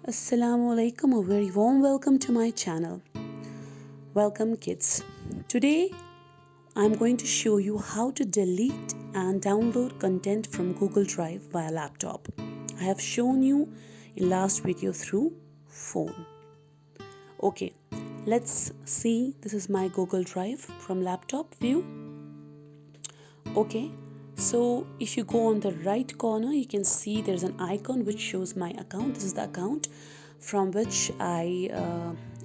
Assalamu alaikum, a very warm welcome to my channel. Welcome kids. Today I'm going to show you how to delete and download content from Google Drive via laptop. I have shown you in last video through phone. Okay, let's see. This is my Google Drive from laptop view. Okay, so if you go on the right corner, you can see there's an icon which shows my account. This is the account from which I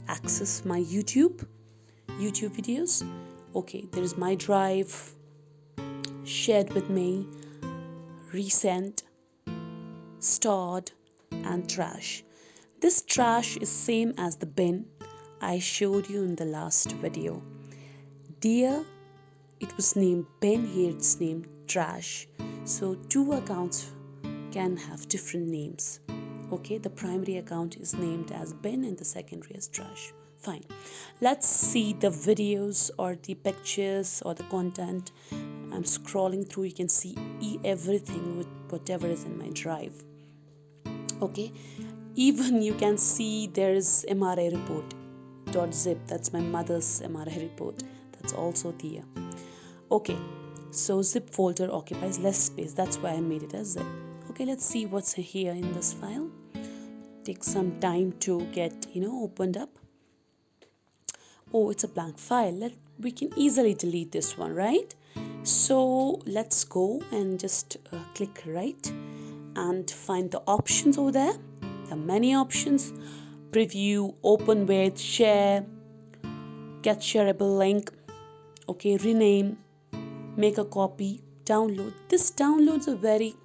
access my YouTube videos. Okay, there is my drive, shared with me, recent, stored, and trash. This trash is same as the bin I showed you in the last video. Dear, it was named bin, here it's named trash. So two accounts can have different names. Okay, the primary account is named as bin and the secondary as trash. Fine. Let's see the videos or the pictures or the content. I'm scrolling through, you can see everything with whatever is in my drive. Okay, even you can see there is MRI report .zip, that's my mother's MRI report, that's also there. Okay, so zip folder occupies less space, that's why I made it as zip. Okay, let's see what's here in this file. Take some time to get opened up. Oh, it's a blank file. We can easily delete this one, right? So let's go and just click right and find the options over there. There are many options: preview, open with, share, get shareable link, okay, rename, make a copy, download. This download's a very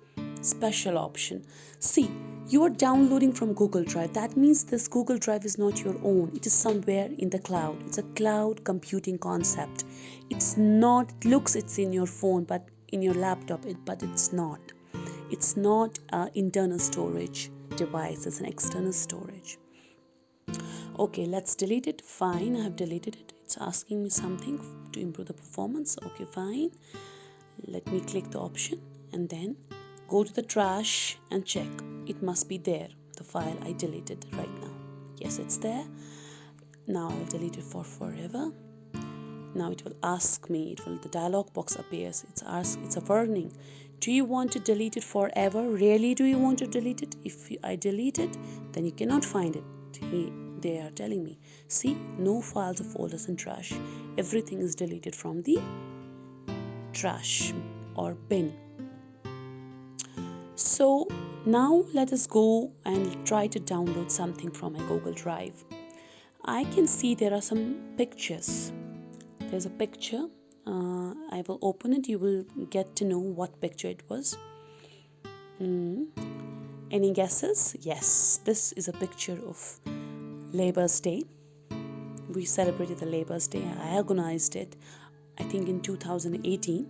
special option. See, you are downloading from Google Drive. That means this Google Drive is not your own. It is somewhere in the cloud. It's a cloud computing concept. It's not, it looks it's in your phone, but in your laptop, but it's not. It's not an internal storage device. It's an external storage. Okay, let's delete it. Fine, I have deleted it. It's asking me something to improve the performance. Okay, fine. Let me click the option and then go to the trash and check. It must be there, the file I deleted right now. Yes, it's there. Now I'll delete it for forever. Now it will ask me, the dialog box appears. It's a warning. Do you want to delete it forever? Really, do you want to delete it? If I delete it, then you cannot find it. They are telling me, see, no files or folders in trash. Everything is deleted from the trash or bin. So now let us go and try to download something from my Google Drive. I can see there are some pictures. There's a picture. I will open it. You will get to know what picture it was. Any guesses? Yes, this is a picture of Labour's Day. We celebrated the Labour's Day. I organized it, I think in 2018,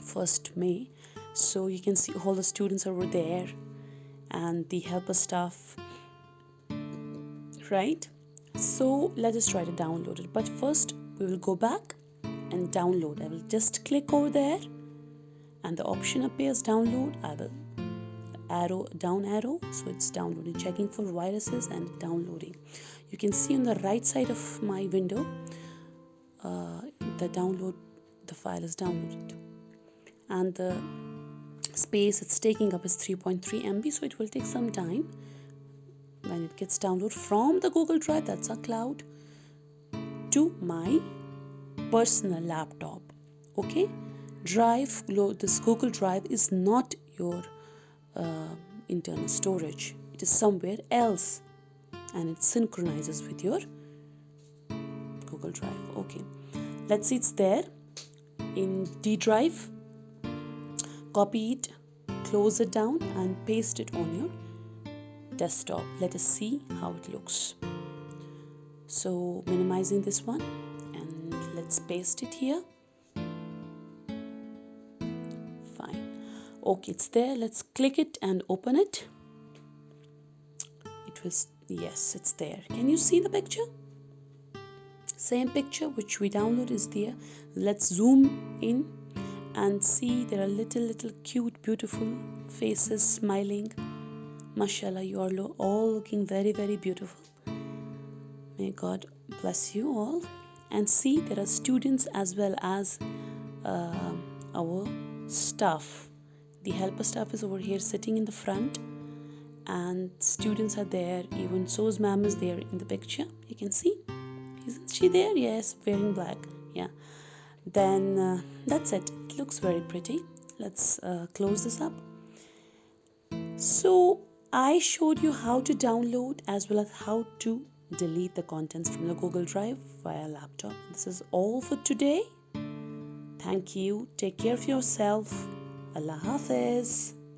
1st May. So you can see all the students over there and the helper staff, right? So let us try to download it. But first we will go back and download. I will just click over there and the option appears download. I will down arrow, so it's downloading, checking for viruses and downloading. You can see on the right side of my window the file is downloaded and the space it's taking up is 3.3 MB, so it will take some time. When it gets downloaded from the Google Drive, that's a cloud, to my personal laptop. Okay, this Google Drive is not your internal storage. It is somewhere else and it synchronizes with your Google Drive. Okay, let's see, it's there in D drive. Copy it, close it down and paste it on your desktop. Let us see how it looks. So minimizing this one and let's paste it here. Fine. Okay, it's there. Let's click it and open it. Yes, it's there. Can you see the picture? Same picture which we download is there. Let's zoom in and see there are little cute beautiful faces smiling. Mashallah, you are all looking very, very beautiful. May God bless you all. And see, there are students as well as uh, our staff. The helper staff is over here sitting in the front, and students are there. Even So's ma'am is there in the picture. You can see. Isn't she there? Yes, wearing black. Yeah. Then that's it. It looks very pretty. Let's close this up. So I showed you how to download as well as how to delete the contents from the Google Drive via laptop. This is all for today. Thank you. Take care of yourself. Allah Hafiz.